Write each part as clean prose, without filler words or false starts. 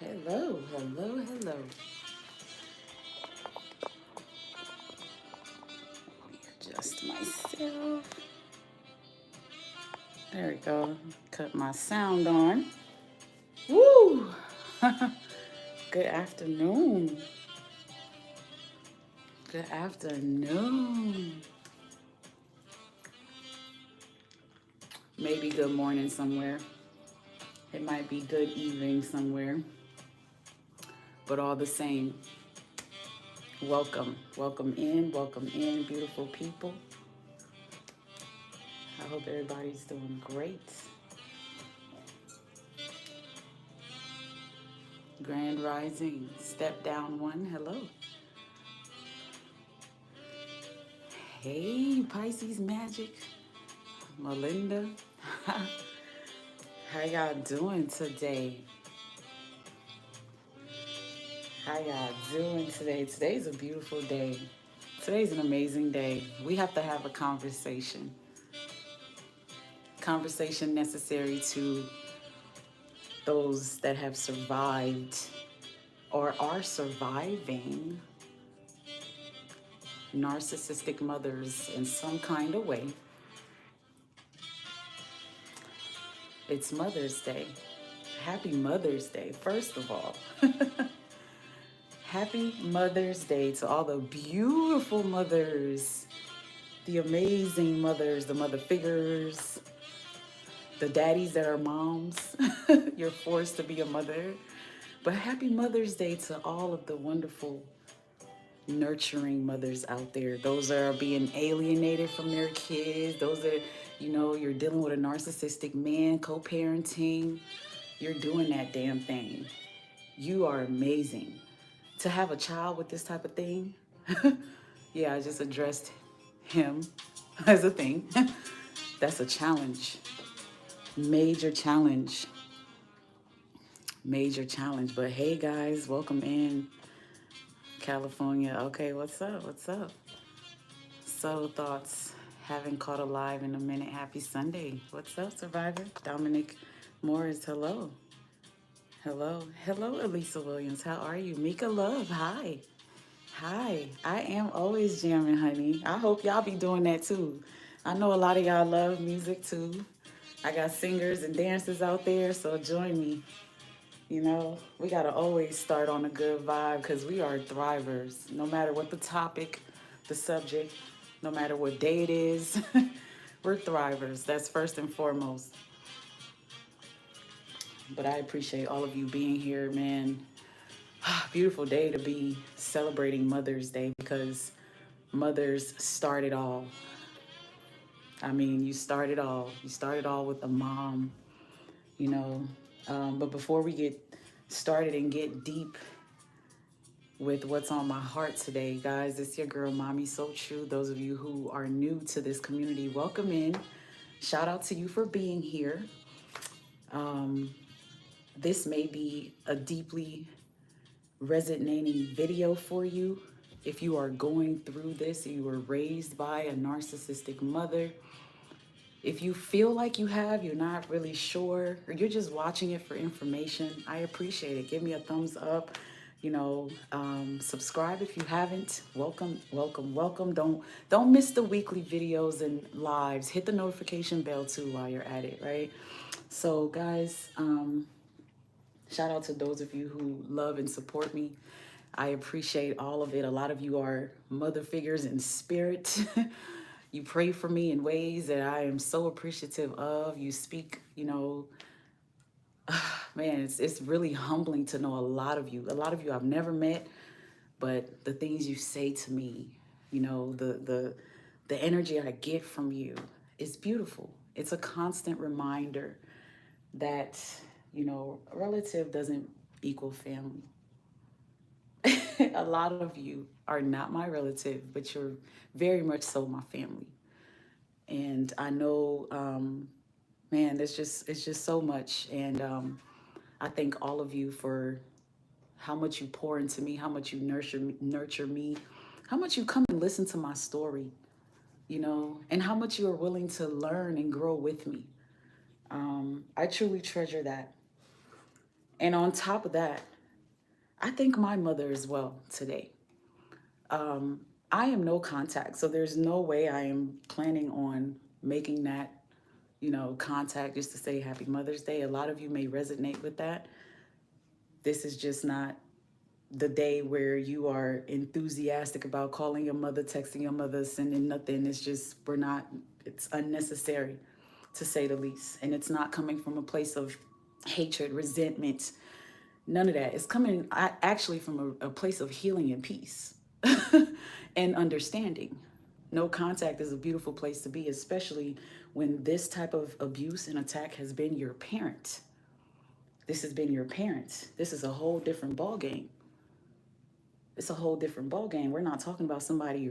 Hello, hello, hello. Adjust myself. There we go. Cut my sound on. Woo! Good afternoon. Good afternoon. Maybe good morning somewhere. It might be good evening somewhere. But all the same, welcome. Welcome in, beautiful people. I hope everybody's doing great. Grand Rising, step down one, hello. Hey, Pisces Magic, Melinda. How y'all doing today? How y'all doing today? Today's a beautiful day. Today's an amazing day. We have to have a conversation. Conversation necessary to those that have survived or are surviving narcissistic mothers in some kind of way. It's Mother's Day. Happy Mother's Day, first of all. Happy Mother's Day to all the beautiful mothers, the amazing mothers, the mother figures, the daddies that are moms. You're forced to be a mother. But happy Mother's Day to all of the wonderful, nurturing mothers out there. Those that are being alienated from their kids. Those that, you're dealing with a narcissistic man, co-parenting. You're doing that damn thing. You are amazing. To have a child with this type of thing, yeah, I just addressed him as a thing. That's a challenge. Major challenge. Major challenge. But hey, guys, welcome in. California. Okay, what's up? What's up? Subtle Thoughts. Haven't caught a live in a minute. Happy Sunday. What's up, Survivor? Dominic Morris, hello. Hello. Hello, Elisa Williams. How are you? Mika Love, hi. Hi. I am always jamming, honey. I hope y'all be doing that too. I know a lot of y'all love music too. I got singers and dancers out there, so join me. We got to always start on a good vibe because we are thrivers. No matter what the topic, the subject, no matter what day it is, we're thrivers. That's first and foremost. But I appreciate all of you being here, man. Beautiful day to be celebrating Mother's Day because mothers start it all. I mean, you start it all. You start it all with a mom, But before we get started and get deep with what's on my heart today, guys, it's your girl, Mommy So True. Those of you who are new to this community, welcome in. Shout out to you for being here. This may be a deeply resonating video for you. If you are going through this, you were raised by a narcissistic mother. If you feel like you're not really sure, or you're just watching it for information, I appreciate it. Give me a thumbs up. Subscribe if you haven't. Welcome, welcome, welcome. Don't miss the weekly videos and lives. Hit the notification bell too while you're at it, right? So, guys, shout out to those of you who love and support me. I appreciate all of it. A lot of you are mother figures in spirit. You pray for me in ways that I am so appreciative of. You speak, man, it's really humbling to know a lot of you. A lot of you I've never met, but the things you say to me, the energy I get from you is beautiful. It's a constant reminder that, relative doesn't equal family. A lot of you are not my relative, but you're very much so my family. And I know, man, it's just so much. And I thank all of you for how much you pour into me, how much you nurture me, how much you come and listen to my story, and how much you are willing to learn and grow with me. I truly treasure that. And on top of that, I thank my mother as well today. I am no contact, so there's no way I am planning on making that, contact just to say Happy Mother's Day. A lot of you may resonate with that. This is just not the day where you are enthusiastic about calling your mother, texting your mother, sending nothing. It's just, we're not, it's unnecessary to say the least. And it's not coming from a place of hatred, resentment, none of that. It's coming actually from a place of healing and peace and understanding. No contact is a beautiful place to be, especially when this type of abuse and attack has been your parent. This has been your parent. This is a whole different ball game. It's a whole different ball game. We're not talking about somebody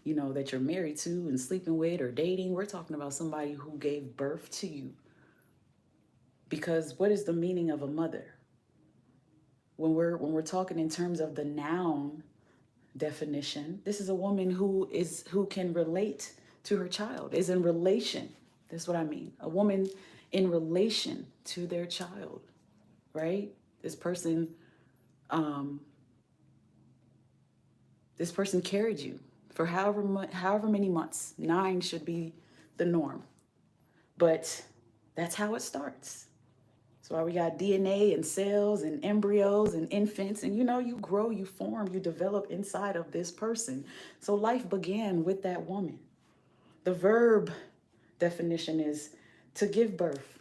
that you're married to and sleeping with or dating. We're talking about somebody who gave birth to you. Because what is the meaning of a mother? When we're talking in terms of the noun definition, this is a woman who can relate to her child, is in relation. That's what I mean. A woman in relation to their child, right? This person carried you for however many months. 9 should be the norm. But that's how it starts. That's why we got DNA and cells and embryos and infants. And you grow, you form, you develop inside of this person. So life began with that woman. The verb definition is to give birth,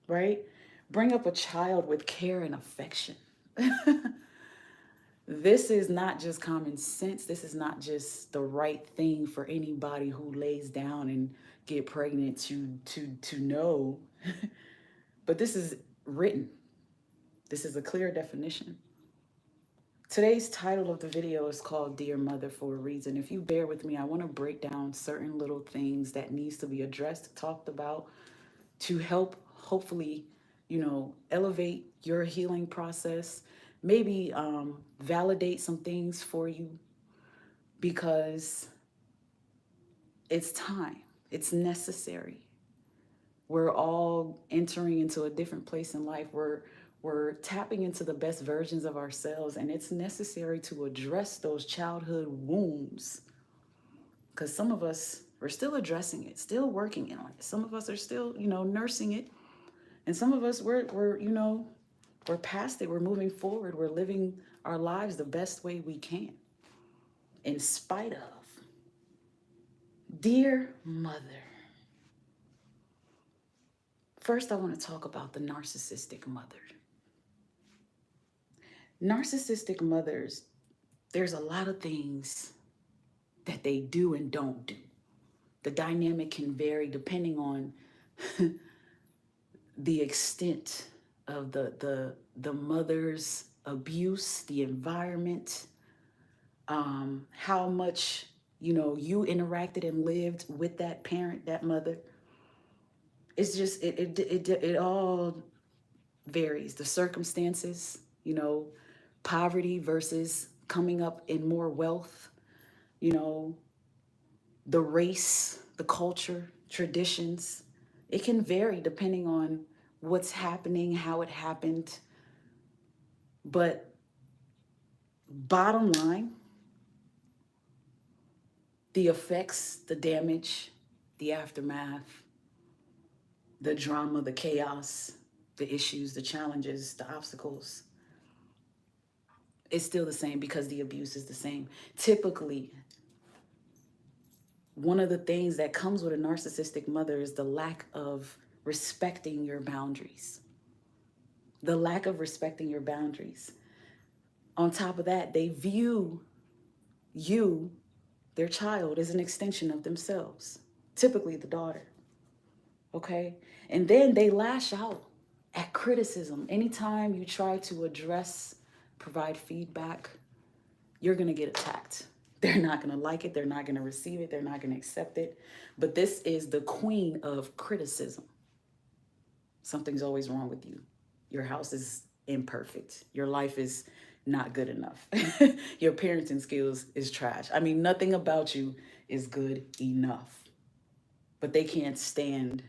right? Bring up a child with care and affection. This is not just common sense. This is not just the right thing for anybody who lays down and get pregnant to know. But this is written. This is a clear definition. Today's title of the video is called Dear Mother for a reason. If you bear with me, I want to break down certain little things that needs to be addressed, talked about, to help hopefully, elevate your healing process, maybe validate some things for you, because it's time. It's necessary. We're all entering into a different place in life. We're tapping into the best versions of ourselves, and it's necessary to address those childhood wounds. Because some of us are still addressing it, still working on it. Some of us are still, nursing it, and some of us we're past it. We're moving forward. We're living our lives the best way we can, in spite of. Dear mother. First, I want to talk about the narcissistic mother. Narcissistic mothers, there's a lot of things that they do and don't do. The dynamic can vary depending on the extent of the mother's abuse, the environment, how much you interacted and lived with that parent, that mother. It's just it all varies. The circumstances, poverty versus coming up in more wealth, the race, the culture, traditions. It can vary depending on what's happening, how it happened. But bottom line, the effects, the damage, the aftermath, the drama, the chaos, the issues, the challenges, the obstacles, it's still the same because the abuse is the same. Typically, one of the things that comes with a narcissistic mother is the lack of respecting your boundaries. The lack of respecting your boundaries. On top of that, they view you, their child, as an extension of themselves, typically the daughter. Okay? And then they lash out at criticism. Anytime you try to address, provide feedback, you're going to get attacked. They're not going to like it. They're not going to receive it. They're not going to accept it. But this is the queen of criticism. Something's always wrong with you. Your house is imperfect. Your life is not good enough. Your parenting skills is trash. I mean, nothing about you is good enough. But they can't stand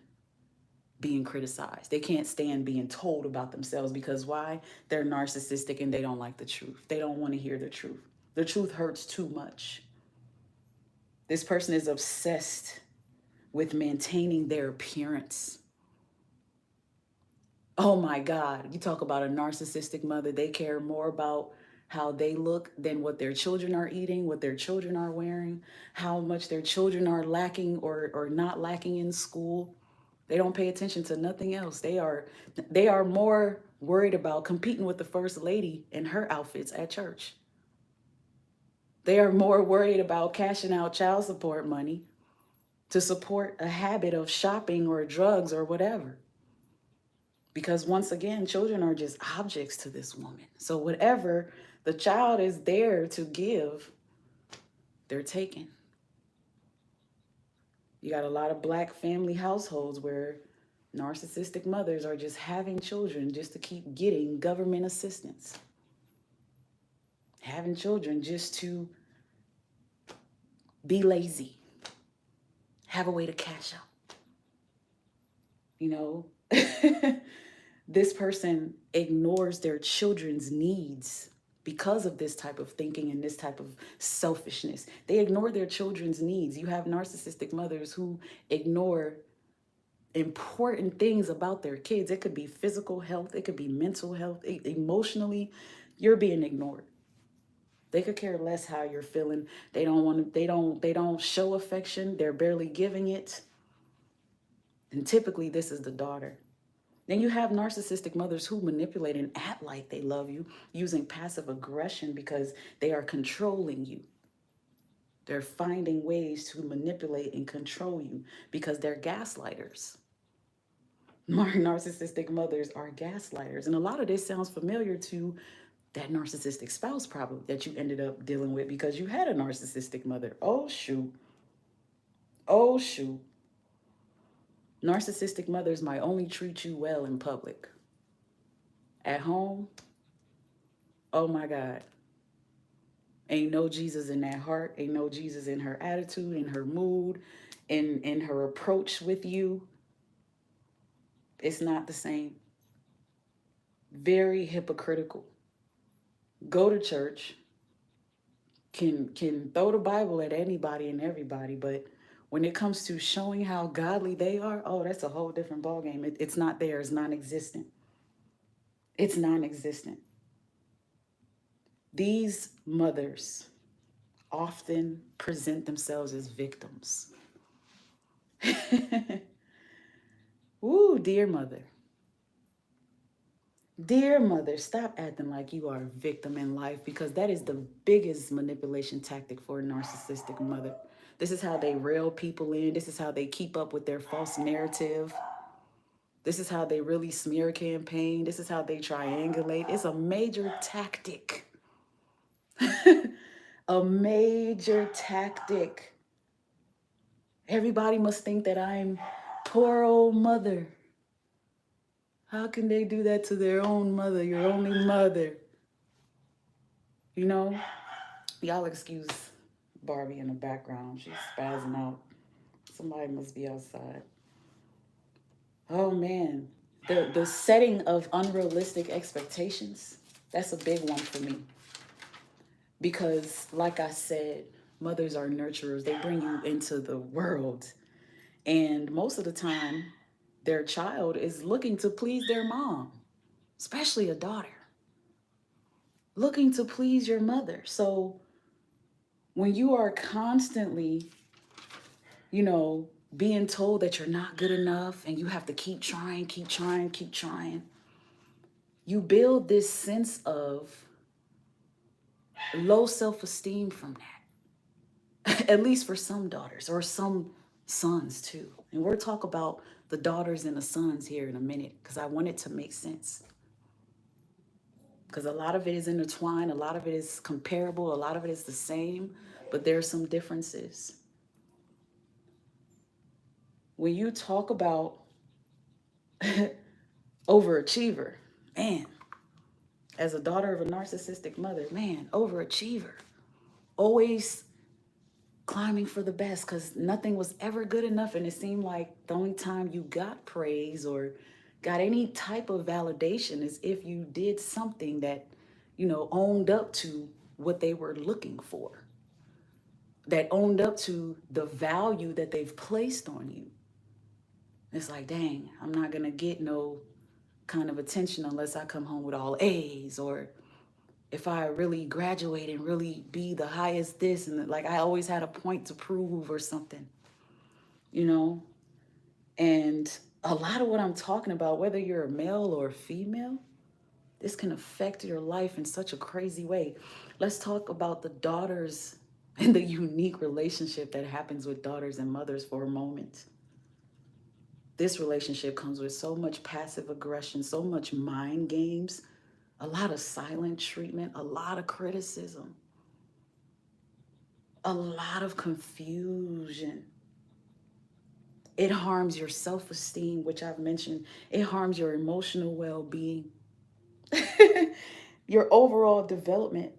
being criticized. They can't stand being told about themselves because why? They're narcissistic and they don't like the truth. They don't want to hear the truth. The truth hurts too much. This person is obsessed with maintaining their appearance. Oh my God, you talk about a narcissistic mother. They care more about how they look than what their children are eating, what their children are wearing, how much their children are lacking or not lacking in school. They don't pay attention to nothing else. They are more worried about competing with the first lady in her outfits at church. They are more worried about cashing out child support money to support a habit of shopping or drugs or whatever. Because once again, children are just objects to this woman. So whatever the child is there to give, they're taking. You got a lot of Black family households where narcissistic mothers are just having children just to keep getting government assistance. Having children just to be lazy, have a way to cash out. You know, this person ignores their children's needs because of this type of thinking and this type of selfishness. They ignore their children's needs. You have narcissistic mothers who ignore important things about their kids. It could be physical health, it could be mental health, emotionally, you're being ignored. They could care less how you're feeling. They don't want to, they don't show affection. They're barely giving it. And typically this is the daughter. Then you have narcissistic mothers who manipulate and act like they love you using passive aggression because they are controlling you. They're finding ways to manipulate and control you because they're gaslighters. Narcissistic mothers are gaslighters. And a lot of this sounds familiar to that narcissistic spouse probably that you ended up dealing with because you had a narcissistic mother. Oh, shoot. Oh, shoot. Narcissistic mothers might only treat you well in public. At home, oh my God. Ain't no Jesus in that heart. Ain't no Jesus in her attitude, in her mood, in her approach with you. It's not the same. Very hypocritical. Go to church, can throw the Bible at anybody and everybody, but when it comes to showing how godly they are, oh, that's a whole different ballgame. It's not there. It's non-existent. It's non-existent. These mothers often present themselves as victims. Ooh, dear mother. Dear mother, stop acting like you are a victim in life because that is the biggest manipulation tactic for a narcissistic mother. This is how they reel people in. This is how they keep up with their false narrative. This is how they really smear campaign. This is how they triangulate. It's a major tactic. A major tactic. Everybody must think that I'm poor old mother. How can they do that to their own mother, your only mother? You know, y'all excuse Barbie in the background. She's spazzing out. Somebody must be outside. Oh man, the setting of unrealistic expectations, that's a big one for me. Because like I said, mothers are nurturers. They bring you into the world. And most of the time, their child is looking to please their mom, especially a daughter. Looking to please your mother. So when you are constantly, being told that you're not good enough and you have to keep trying, keep trying, keep trying, you build this sense of low self-esteem from that. At least for some daughters or some sons too. And we'll talk about the daughters and the sons here in a minute because I want it to make sense. Because a lot of it is intertwined, a lot of it is comparable, a lot of it is the same, but there are some differences. When you talk about overachiever, man, as a daughter of a narcissistic mother, man, overachiever, always climbing for the best because nothing was ever good enough. And it seemed like the only time you got praise or got any type of validation is if you did something that, owned up to what they were looking for, that owned up to the value that they've placed on you. It's like, dang, I'm not going to get no kind of attention unless I come home with all A's, or if I really graduate and really be the highest this, and like I always had a point to prove or something, you know? And a lot of what I'm talking about, whether you're a male or a female, this can affect your life in such a crazy way. Let's talk about the daughters and the unique relationship that happens with daughters and mothers for a moment. This relationship comes with so much passive aggression, so much mind games, a lot of silent treatment, a lot of criticism, a lot of confusion. It harms your self-esteem, which I've mentioned. It harms your emotional well-being, your overall development,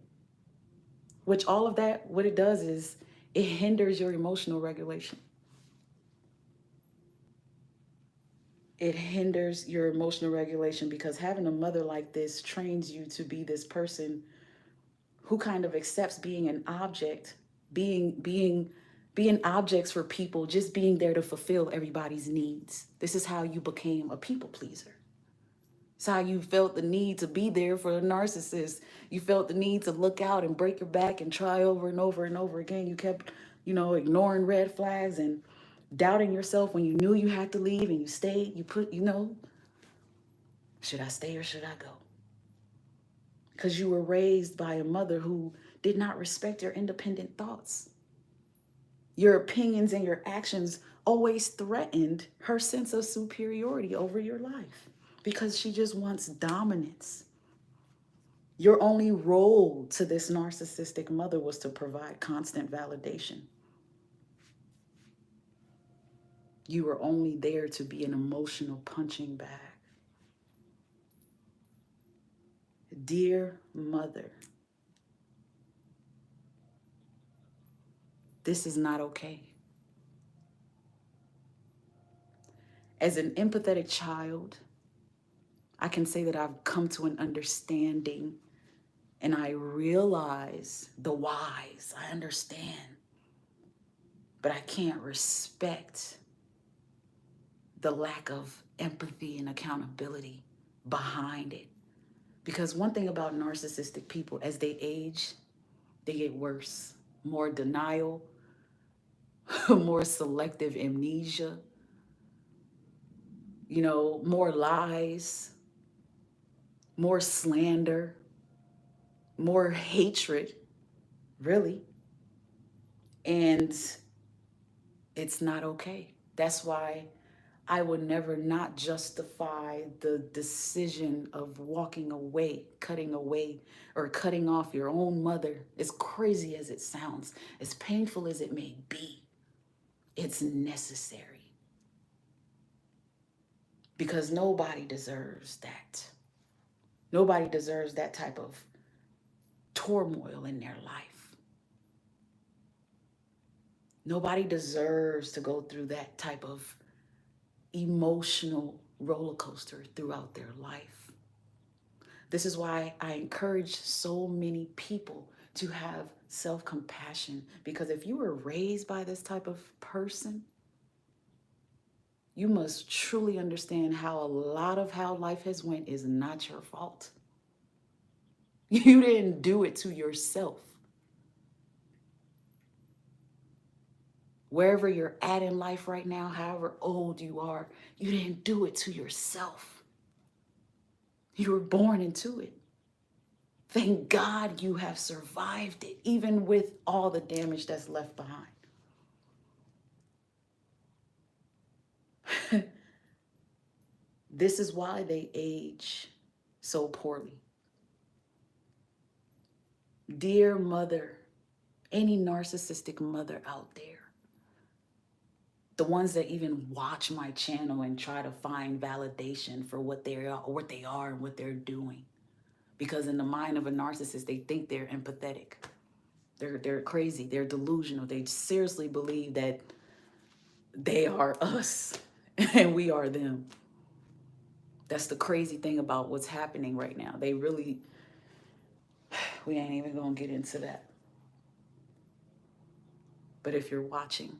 which all of that, what it does is it hinders your emotional regulation. It hinders your emotional regulation because having a mother like this trains you to be this person who kind of accepts being an object, being objects for people, just being there to fulfill everybody's needs. This is how you became a people pleaser. It's how you felt the need to be there for a narcissist. You felt the need to look out and break your back and try over and over and over again. You kept, ignoring red flags and doubting yourself when you knew you had to leave and you stayed. You put, should I stay or should I go? Because you were raised by a mother who did not respect your independent thoughts. Your opinions and your actions always threatened her sense of superiority over your life because she just wants dominance. Your only role to this narcissistic mother was to provide constant validation. You were only there to be an emotional punching bag. Dear mother, this is not okay. As an empathetic child, I can say that I've come to an understanding and I realize the whys. I understand, but I can't respect the lack of empathy and accountability behind it. Because one thing about narcissistic people, as they age, they get worse. More denial, more selective amnesia, more lies, more slander, more hatred, really. And it's not okay. That's why I would never not justify the decision of walking away, or cutting off your own mother. As crazy as it sounds, as painful as it may be, it's necessary. Because nobody deserves that. Nobody deserves that type of turmoil in their life. Nobody deserves to go through that type of emotional roller coaster throughout their life. This is why I encourage so many people to have self-compassion, because if you were raised by this type of person, you must truly understand how a lot of how life has went is not your fault. You didn't do it to yourself. Wherever you're at in life right now, however old you are, you didn't do it to yourself. You were born into it. Thank God you have survived it, even with all the damage that's left behind. This is why they age so poorly. Dear mother, any narcissistic mother out there, the ones that even watch my channel and try to find validation for what they are and what they're doing. Because in the mind of a narcissist, they think they're empathetic. They're crazy. They're delusional. They seriously believe that they are us and we are them. That's the crazy thing about what's happening right now. They really, we ain't even gonna get into that. But if you're watching,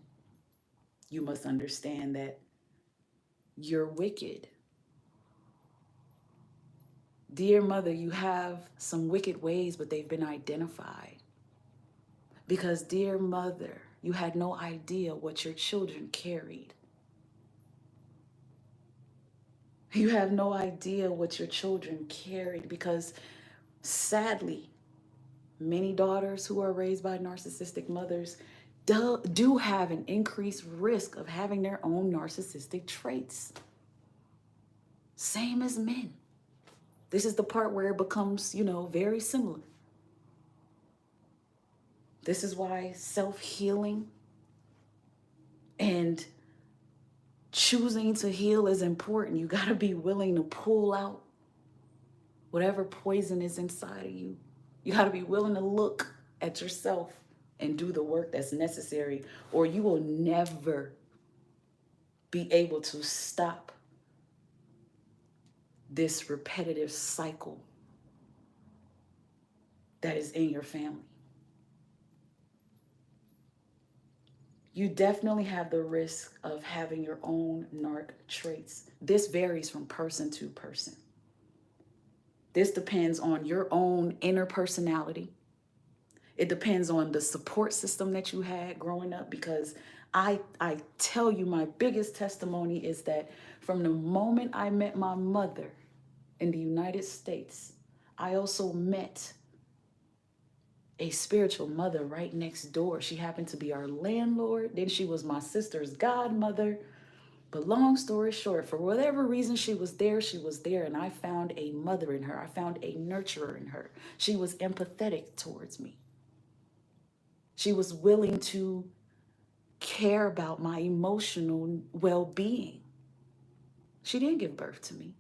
you must understand that you're wicked. Dear mother, you have some wicked ways, but they've been identified. Because, dear mother, you had no idea what your children carried. You have no idea what your children carried because, sadly, many daughters who are raised by narcissistic mothers do have an increased risk of having their own narcissistic traits. Same as men. This is the part where it becomes, very similar. This is why self-healing and choosing to heal is important. You got to be willing to pull out whatever poison is inside of you. You got to be willing to look at yourself and do the work that's necessary, or you will never be able to stop this repetitive cycle that is in your family. You definitely have the risk of having your own narc traits. This varies from person to person. This depends on your own inner personality. It depends on the support system that you had growing up, because I tell you, my biggest testimony is that from the moment I met my mother in the United States, I also met a spiritual mother right next door. She happened to be our landlord. Then she was my sister's godmother. But long story short, for whatever reason she was there, and I found a mother in her. I found a nurturer in her. She was empathetic towards me. She was willing to care about my emotional well-being. She didn't give birth to me.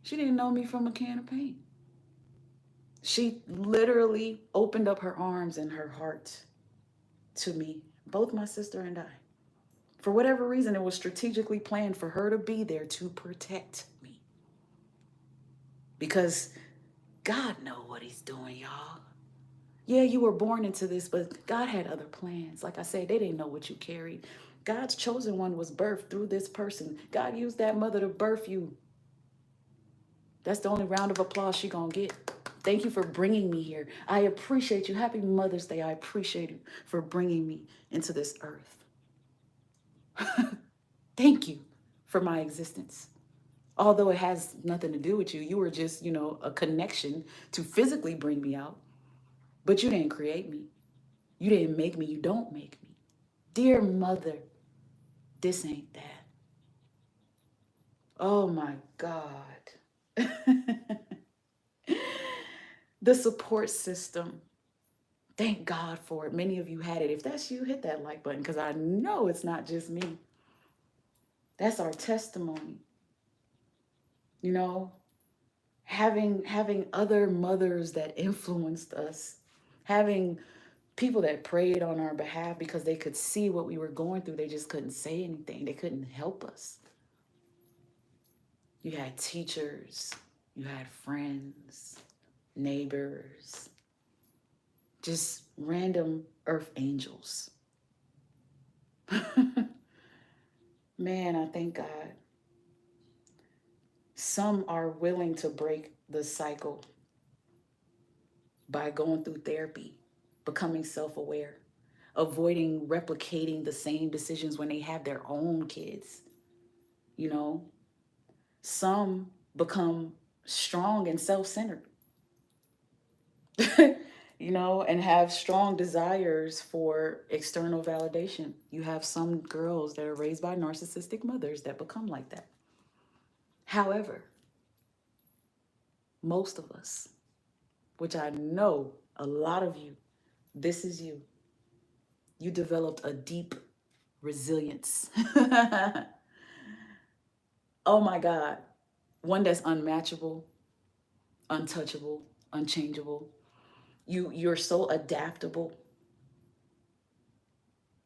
She didn't know me from a can of paint. She literally opened up her arms and her heart to me, both my sister and I. For whatever reason, it was strategically planned for her to be there to protect me. Because God knows what he's doing, y'all. Yeah, you were born into this, but God had other plans. Like I said, they didn't know what you carried. God's chosen one was birthed through this person. God used that mother to birth you. That's the only round of applause she gonna get. Thank you for bringing me here. I appreciate you. Happy Mother's Day. I appreciate you for bringing me into this earth. Thank you for my existence. Although it has nothing to do with you, you were just, a connection to physically bring me out. But you didn't create me. You didn't make me. You don't make me. Dear mother, this ain't that. Oh my God. The support system. Thank God for it. Many of you had it. If that's you, hit that like button, because I know it's not just me. That's our testimony. Having other mothers that influenced us, having people that prayed on our behalf because they could see what we were going through. They just couldn't say anything. They couldn't help us. You had teachers, you had friends, neighbors, just random earth angels. Man, I thank God. Some are willing to break the cycle by going through therapy, becoming self-aware, avoiding replicating the same decisions when they have their own kids. Some become strong and self-centered, and have strong desires for external validation. You have some girls that are raised by narcissistic mothers that become like that. However, most of us, which I know a lot of you, this is you. You developed a deep resilience. Oh my God. One that's unmatchable, untouchable, unchangeable. You're so adaptable.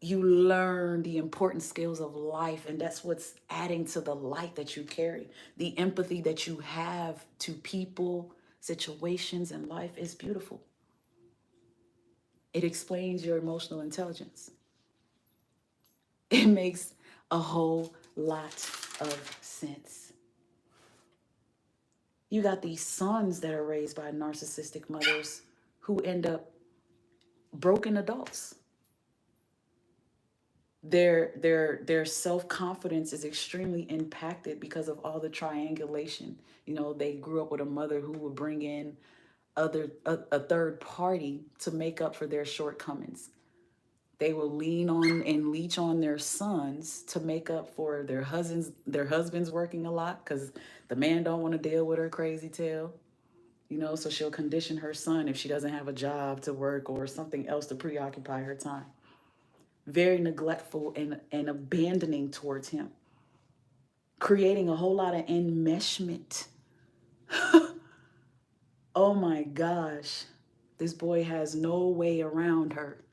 You learn the important skills of life, and that's what's adding to the light that you carry. The empathy that you have to people, situations, and life is beautiful. It explains your emotional intelligence. It makes a whole lot of sense. You got these sons that are raised by narcissistic mothers who end up broken adults. Their self-confidence is extremely impacted because of all the triangulation. They grew up with a mother who would bring in a third party to make up for their shortcomings. They will lean on and leech on their sons to make up for their husbands working a lot because the man don't want to deal with her crazy tail. So she'll condition her son if she doesn't have a job to work or something else to preoccupy her time. Very neglectful and abandoning towards him, creating a whole lot of enmeshment. Oh my gosh, this boy has no way around her.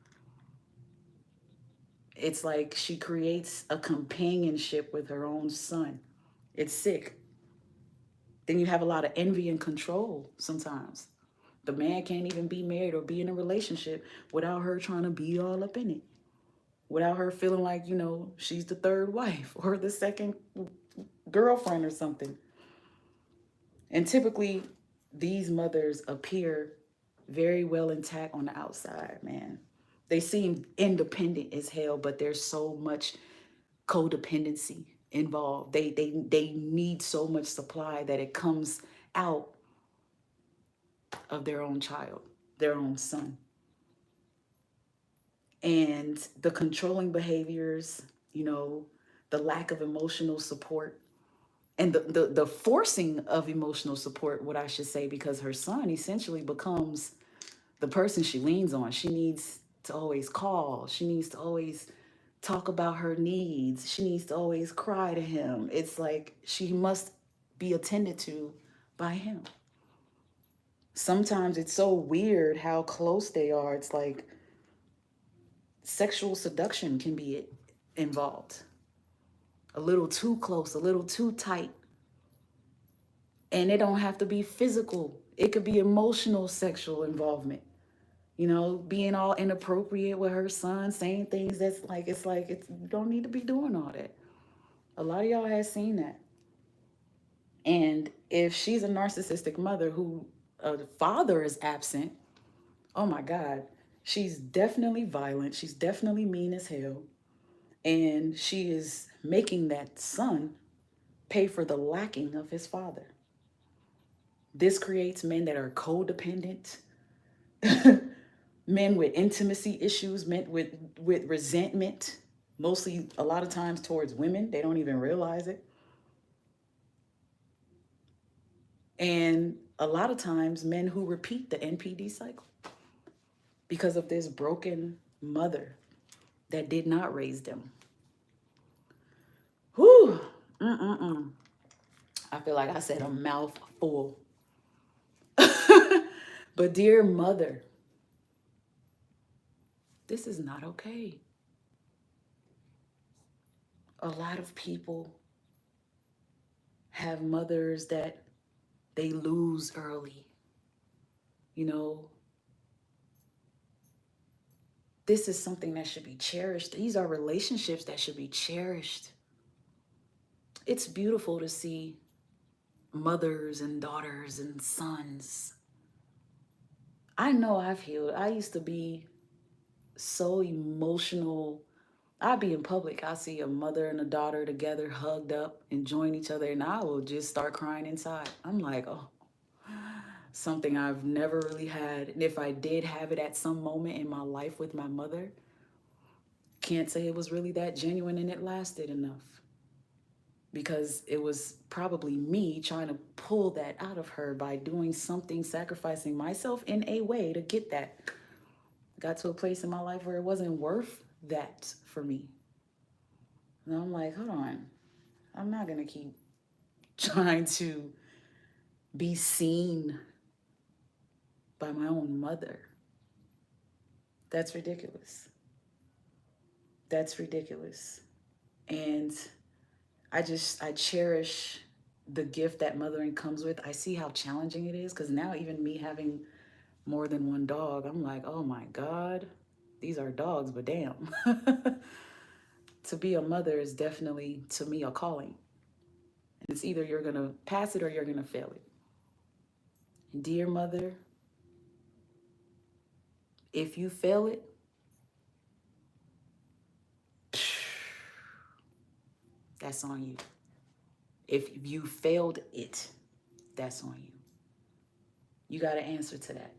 It's like she creates a companionship with her own son. It's sick. Then you have a lot of envy and control sometimes. The man can't even be married or be in a relationship without her trying to be all up in it, without her feeling like, she's the third wife or the second girlfriend or something. And typically, these mothers appear very well intact on the outside, man. They seem independent as hell, but there's so much codependency involved. They need so much supply that it comes out of their own child, their own son. And the controlling behaviors, the lack of emotional support, and the forcing of emotional support, what I should say, because her son essentially becomes the person she leans on. She needs to always call. She needs to always talk about her needs. She needs to always cry to him. It's like she must be attended to by him. Sometimes it's so weird how close they are. It's like sexual seduction can be involved. A little too close, a little too tight. And it don't have to be physical. It could be emotional sexual involvement. Being all inappropriate with her son, saying things that's like, you don't need to be doing all that. A lot of y'all has seen that. And if she's a narcissistic mother who a father is absent, oh my God, she's definitely violent. She's definitely mean as hell. And she is making that son pay for the lacking of his father. This creates men that are codependent, men with intimacy issues, men with resentment, mostly a lot of times towards women. They don't even realize it. And a lot of times men who repeat the NPD cycle because of this broken mother that did not raise them. Whew. I feel like I said a mouthful. But dear mother, this is not okay. A lot of people have mothers that they lose early. You know, this is something that should be cherished. These are relationships that should be cherished. It's beautiful to see mothers and daughters and sons. I know I've healed. I used to be so emotional. I'd be in public. I see a mother and a daughter together, hugged up, enjoying each other, and I will just start crying inside. I'm like, oh, something I've never really had. And if I did have it at some moment in my life with my mother, can't say it was really that genuine and it lasted enough. Because it was probably me trying to pull that out of her by doing something, sacrificing myself in a way to get that. Got to a place in my life where it wasn't worth that for me. And I'm like, hold on. I'm not going to keep trying to be seen by my own mother. That's ridiculous. That's ridiculous. And I cherish the gift that mothering comes with. I see how challenging it is because now, even me having more than one dog, I'm like, oh my God, these are dogs, but damn. To be a mother is definitely, to me, a calling. And it's either you're going to pass it or you're going to fail it. And dear mother, if you fail it, that's on you. If you failed it, that's on you. You got to answer to that.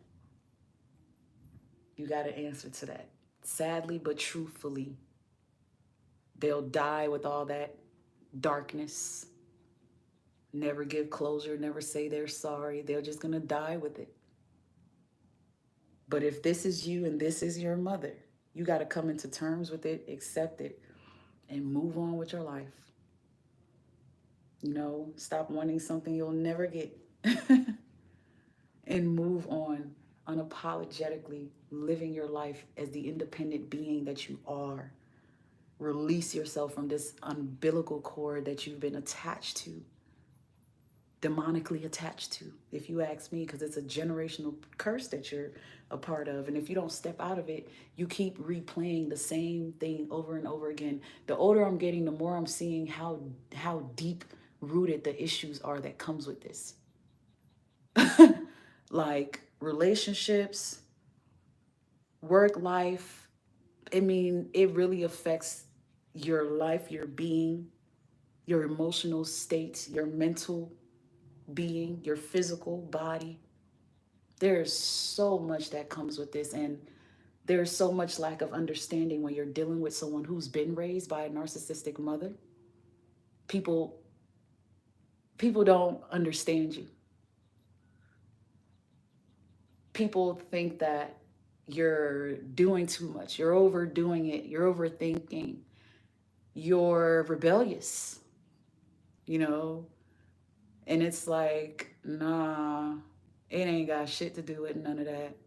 You got to answer to that. Sadly, but truthfully, they'll die with all that darkness, never give closure, never say they're sorry. They're just going to die with it. But if this is you and this is your mother, you got to come into terms with it, accept it, and move on with your life. You know, stop wanting something you'll never get and move on unapologetically, living your life as the independent being that you are. Release yourself from this umbilical cord that you've been attached to, demonically attached to, if you ask me, because it's a generational curse that you're a part of. And if you don't step out of it, you keep replaying the same thing over and over again. The older I'm getting, the more I'm seeing how deep rooted the issues are that comes with this. Like relationships, work life. I mean, it really affects your life, your being, your emotional state, your mental being, your physical body. There's so much that comes with this, and there's so much lack of understanding when you're dealing with someone who's been raised by a narcissistic mother. People don't understand you. People think that you're doing too much, you're overdoing it, you're overthinking, you're rebellious, you know? And it's like, nah, it ain't got shit to do with none of that.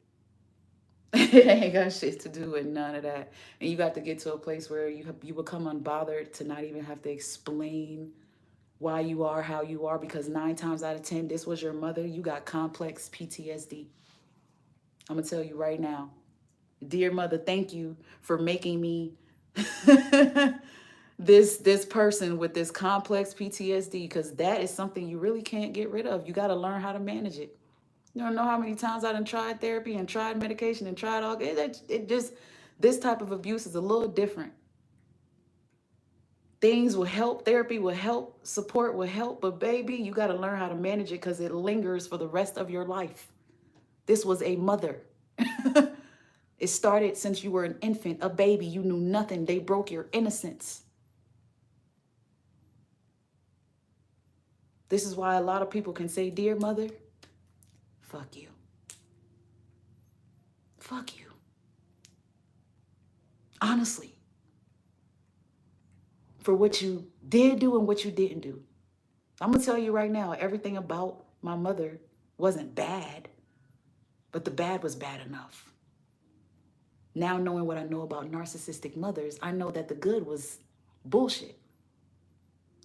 It ain't got shit to do with none of that. And you got to get to a place where you become unbothered to not even have to explain why you are how you are, because 9 times out of 10, this was your mother. You got complex PTSD. I'm gonna tell you right now, dear mother, thank you for making me this person with this complex PTSD, because that is something you really can't get rid of. You got to learn how to manage it. You don't know how many times I done tried therapy and tried medication and tried all it just, this type of abuse is a little different. Things will help, therapy will help, support will help, but baby, you got to learn how to manage it because it lingers for the rest of your life. This was a mother. It started since you were an infant, a baby. You knew nothing. They broke your innocence. This is why a lot of people can say, dear mother, fuck you. Fuck you. Honestly. For what you did do and what you didn't do. I'm going to tell you right now, everything about my mother wasn't bad, but the bad was bad enough. Now, knowing what I know about narcissistic mothers, I know that the good was bullshit.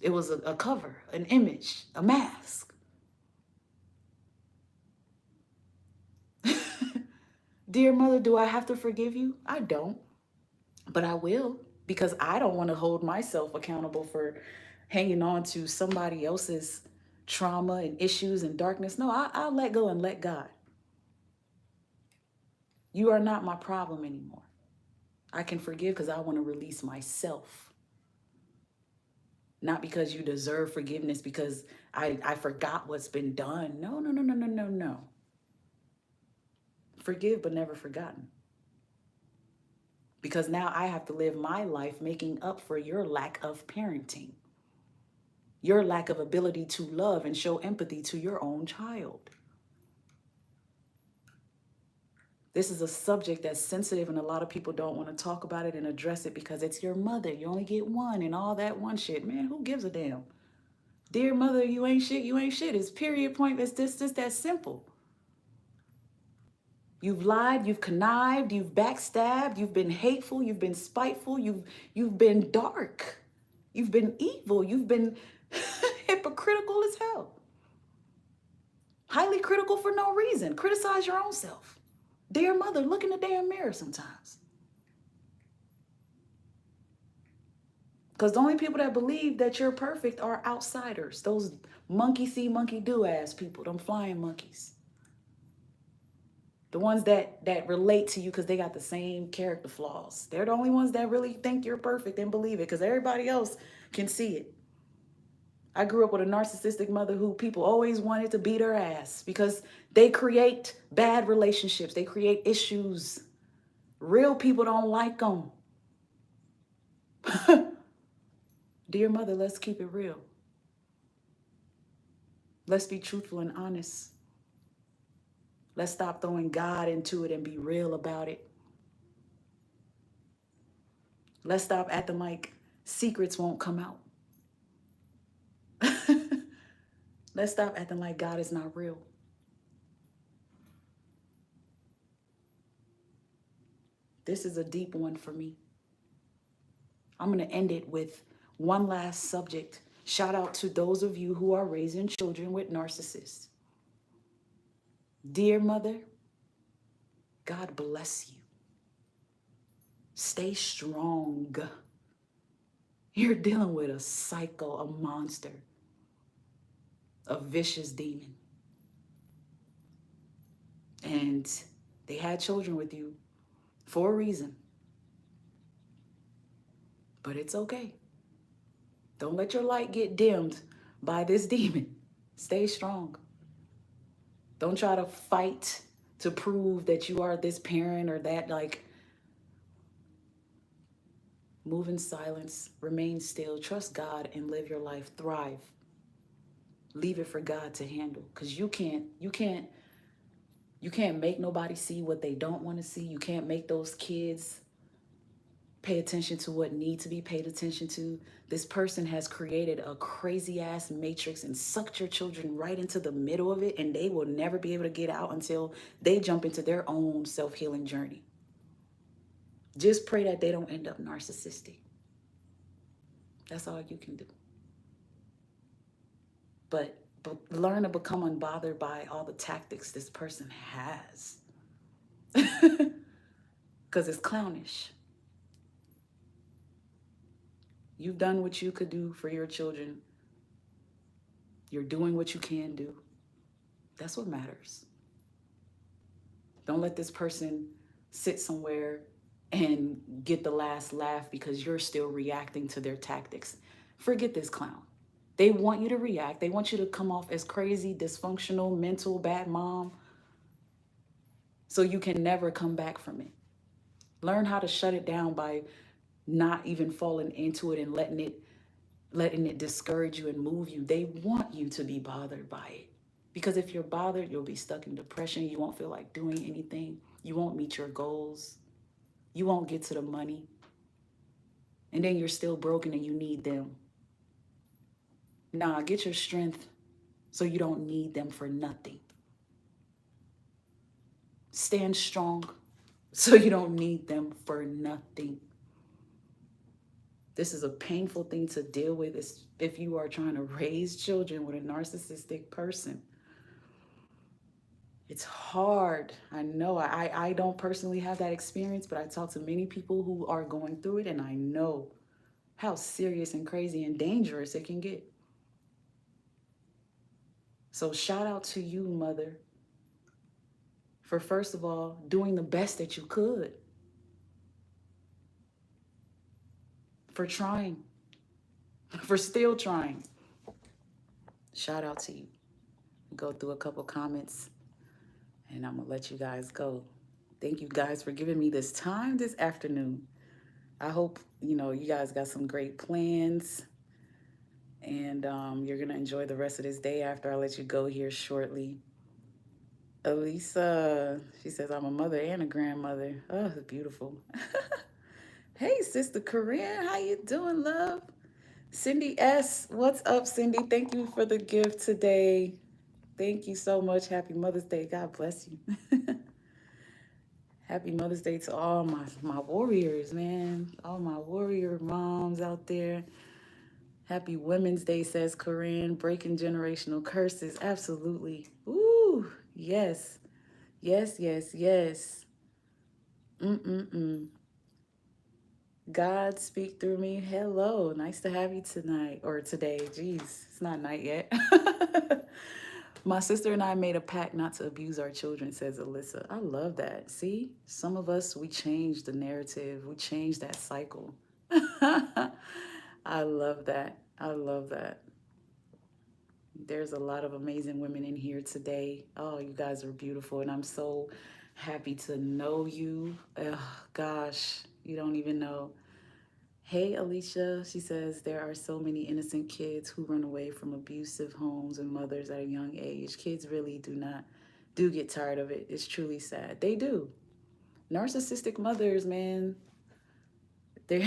It was a cover, an image, a mask. Dear mother, do I have to forgive you? I don't, but I will, because I don't want to hold myself accountable for hanging on to somebody else's trauma and issues and darkness. No, I'll let go and let God. You are not my problem anymore. I can forgive because I want to release myself. Not because you deserve forgiveness because I forgot what's been done. No, no, no, no, no, no, no. Forgive but never forgotten. Because now I have to live my life making up for your lack of parenting, your lack of ability to love and show empathy to your own child. This is a subject that's sensitive, and a lot of people don't want to talk about it and address it because it's your mother. You only get one and all that one shit. Man, who gives a damn? Dear mother, you ain't shit, you ain't shit. It's period point. It's this, that simple. You've lied, you've connived, you've backstabbed, you've been hateful, you've been spiteful, you've been dark, you've been evil, you've been hypocritical as hell. Highly critical for no reason. Criticize your own self. Dear mother, look in the damn mirror sometimes. Because the only people that believe that you're perfect are outsiders. Those monkey see, monkey do ass people, them flying monkeys. The ones that relate to you because they got the same character flaws. They're the only ones that really think you're perfect and believe it because everybody else can see it. I grew up with a narcissistic mother who people always wanted to beat her ass because they create bad relationships. They create issues. Real people don't like them. Dear mother, let's keep it real. Let's be truthful and honest. Let's stop throwing God into it and be real about it. Let's stop acting like secrets won't come out. Let's stop acting like God is not real. This is a deep one for me. I'm going to end it with one last subject. Shout out to those of you who are raising children with narcissists. Dear mother, God bless you. Stay strong. You're dealing with a psycho, a monster, a vicious demon. And they had children with you for a reason. But it's okay. Don't let your light get dimmed by this demon. Stay strong. Don't try to fight to prove that you are this parent or that. Like, move in silence, remain still, trust God, and live your life. Thrive. Leave it for God to handle. Because you can't make nobody see what they don't want to see. You can't make those kids pay attention to what needs to be paid attention to. This person has created a crazy ass matrix and sucked your children right into the middle of it, and they will never be able to get out until they jump into their own self-healing journey. Just pray that they don't end up narcissistic. That's all you can do. But learn to become unbothered by all the tactics this person has. Because it's clownish. You've done what you could do for your children. You're doing what you can do. That's what matters. Don't let this person sit somewhere and get the last laugh because you're still reacting to their tactics. Forget this clown. They want you to react. They want you to come off as crazy, dysfunctional, mental, bad mom, so you can never come back from it. Learn how to shut it down by not even falling into it and letting it discourage you and move you. They want you to be bothered by it. Because if you're bothered, you'll be stuck in depression. You won't feel like doing anything. You won't meet your goals. You won't get to the money. And then you're still broken and you need them. Nah, get your strength so you don't need them for nothing. Stand strong so you don't need them for nothing. This is a painful thing to deal with if you are trying to raise children with a narcissistic person. It's hard. I know. I don't personally have that experience, but I talk to many people who are going through it, and I know how serious and crazy and dangerous it can get. So shout out to you, mother, for first of all, doing the best that you could. For trying. For still trying. Shout out to you. Go through a couple comments and I'm going to let you guys go. Thank you guys for giving me this time this afternoon. I hope, you guys got some great plans and you're going to enjoy the rest of this day after I let you go here shortly. Elisa, she says, I'm a mother and a grandmother. Oh, beautiful. Hey, Sister Corinne, how you doing, love? Cindy S., what's up, Cindy? Thank you for the gift today. Thank you so much. Happy Mother's Day. God bless you. Happy Mother's Day to all my warriors, man. All my warrior moms out there. Happy Women's Day, says Corinne. Breaking generational curses. Absolutely. Ooh, yes. Yes, yes, yes. Mm-mm-mm. God speak through me. Hello. Nice to have you tonight or today. Jeez, it's not night yet. My sister and I made a pact not to abuse our children, says Alyssa. I love that. See, some of us, we changed the narrative, we changed that cycle. I love that. I love that. There's a lot of amazing women in here today. Oh, you guys are beautiful, and I'm so happy to know you. Ugh, gosh, you don't even know. Hey, Alicia, she says there are so many innocent kids who run away from abusive homes and mothers at a young age. Kids really do get tired of it. It's truly sad. They do. Narcissistic mothers, man, they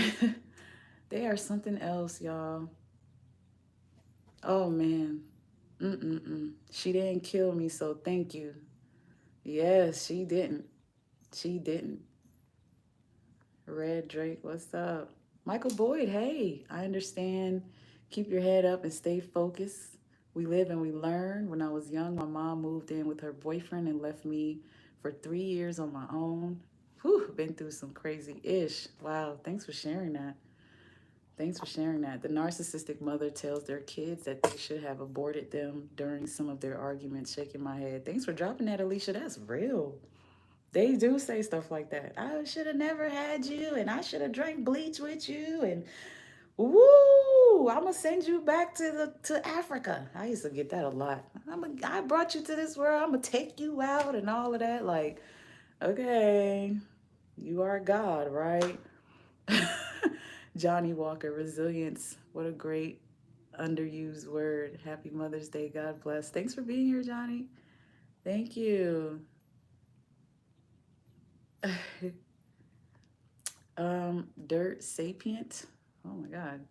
they are something else, y'all. Oh man. Mm-mm-mm. She didn't kill me, so thank you. Yes, she didn't. She didn't. Red Drake, what's up? Michael Boyd, hey, I understand. Keep your head up and stay focused. We live and we learn. When I was young, my mom moved in with her boyfriend and left me for 3 years on my own. Whew, been through some crazy ish. Wow, thanks for sharing that. Thanks for sharing that. The narcissistic mother tells their kids that they should have aborted them during some of their arguments. Shaking my head. Thanks for dropping that, Alicia. That's real. They do say stuff like that. I should have never had you, and I should have drank bleach with you, and woo, I'm gonna send you back to Africa. I used to get that a lot. I brought you to this world. I'm gonna take you out and all of that. Like, okay, you are God, right? Johnny Walker, resilience. What a great underused word. Happy Mother's Day. God bless. Thanks for being here, Johnny. Thank you. Dirt sapient. Oh my God.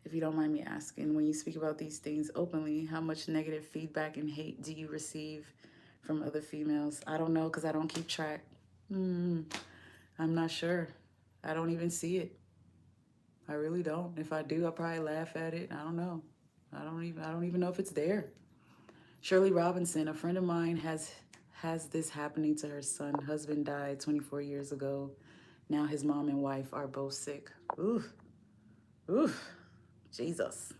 If you don't mind me asking, when you speak about these things openly, how much negative feedback and hate do you receive from other females? I don't know because I don't keep track. Hmm, I'm not sure. I don't even see it. I really don't. If I do, I probably laugh at it. I don't know. I don't even know if it's there. Shirley Robinson, a friend of mine has this happening to her son. Husband died 24 years ago. Now his mom and wife are both sick. Oof, oof, Jesus.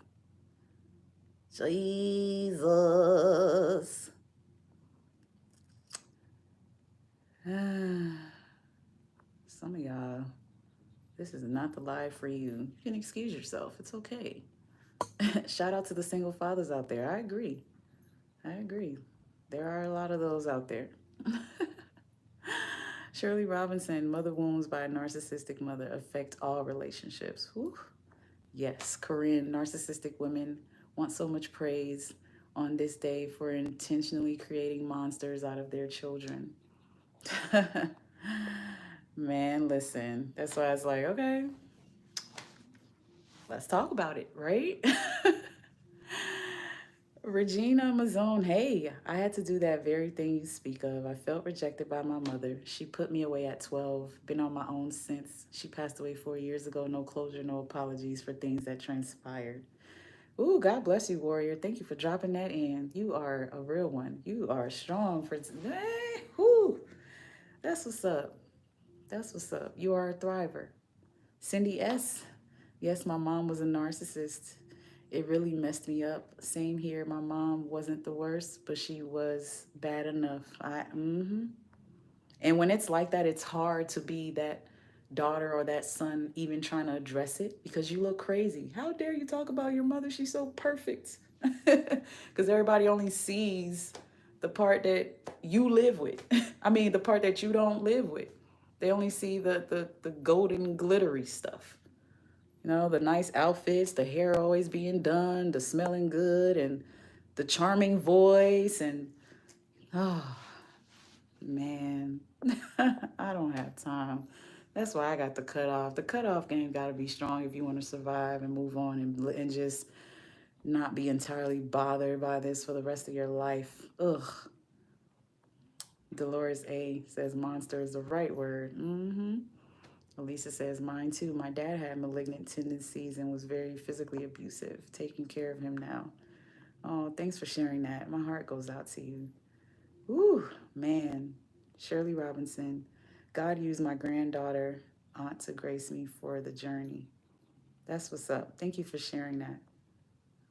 Jesus. Some of y'all, this is not the live for you. You can excuse yourself. It's okay. Shout out to the single fathers out there. I agree. I agree. There are a lot of those out there. Shirley Robinson, mother wounds by a narcissistic mother affect all relationships. Whew. Yes, Korean narcissistic women want so much praise on this day for intentionally creating monsters out of their children. Man, listen. That's why I was like, okay, let's talk about it, right? Regina Mazone, hey, I had to do that very thing you speak of. I felt rejected by my mother. She put me away at 12, been on my own since. She passed away 4 years ago. No closure, no apologies for things that transpired. Ooh, God bless you, warrior. Thank you for dropping that in. You are a real one. You are strong for. Whoo, that's what's up. That's what's up. You are a thriver. Cindy S. Yes, my mom was a narcissist. It really messed me up. Same here. My mom wasn't the worst, but she was bad enough. And when it's like that, it's hard to be that daughter or that son even trying to address it because you look crazy. How dare you talk about your mother? She's so perfect. Because everybody only sees the part that you live with. I mean, the part that you don't live with. They only see the golden glittery stuff. You know, the nice outfits, the hair always being done, the smelling good, and the charming voice. And oh, man, I don't have time. That's why I got the cutoff. The cutoff game got to be strong if you want to survive and move on and just not be entirely bothered by this for the rest of your life. Ugh. Dolores A says monster is the right word. Mm-hmm. Elisa says mine too. My dad had malignant tendencies and was very physically abusive. Taking care of him now. Oh, thanks for sharing that. My heart goes out to you. Ooh, man. Shirley Robinson. God used my granddaughter, aunt, to grace me for the journey. That's what's up. Thank you for sharing that.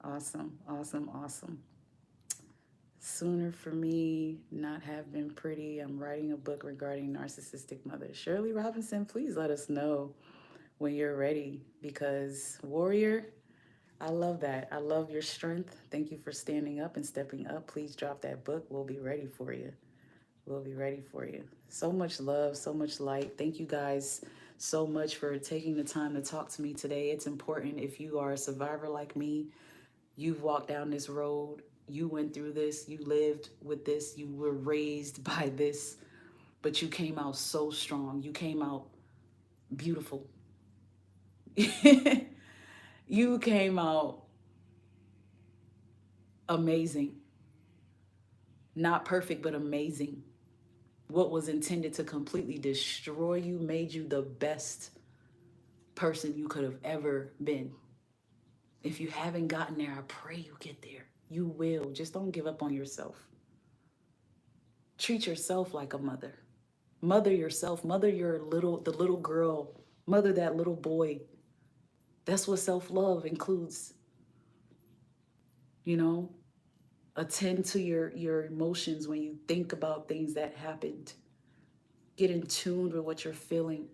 Awesome, awesome, awesome. Sooner for me not have been pretty. I'm writing a book regarding narcissistic mothers. Shirley Robinson, please let us know when you're ready because warrior, I love that. I love your strength. Thank you for standing up and stepping up. Please drop that book. We'll be ready for you. We'll be ready for you. So much love, so much light. Thank you guys so much for taking the time to talk to me today. It's important if you are a survivor like me, you've walked down this road, you went through this, you lived with this, you were raised by this, but you came out so strong. You came out beautiful. You came out amazing. Not perfect, but amazing. What was intended to completely destroy you made you the best person you could have ever been. If you haven't gotten there, I pray you get there. You will. Just don't give up on yourself. Treat yourself like a mother. Mother yourself. Mother the little girl. Mother that little boy. That's what self-love includes. You know, attend to your emotions when you think about things that happened. Get in tune with what you're feeling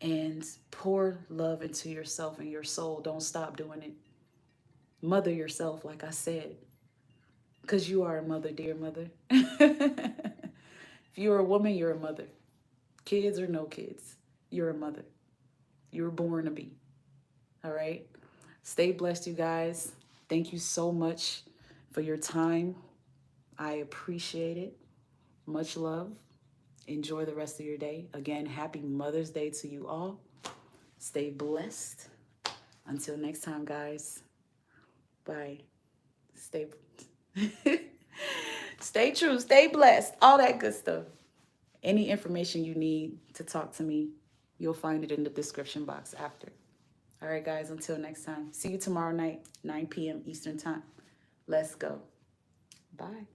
and pour love into yourself and your soul. Don't stop doing it. Mother yourself, like I said, because you are a mother, dear mother. If you're a woman, you're a mother. Kids or no kids, you're a mother. You were born to be. All right? Stay blessed, you guys. Thank you so much for your time. I appreciate it. Much love. Enjoy the rest of your day. Again, happy Mother's Day to you all. Stay blessed. Until next time, guys. Bye. Stay stay true, stay blessed, all that good stuff. Any information you need to talk to me, you'll find it in the description box after. All right, guys, until next time. See you tomorrow night, 9 p.m. Eastern Time. Let's go. Bye.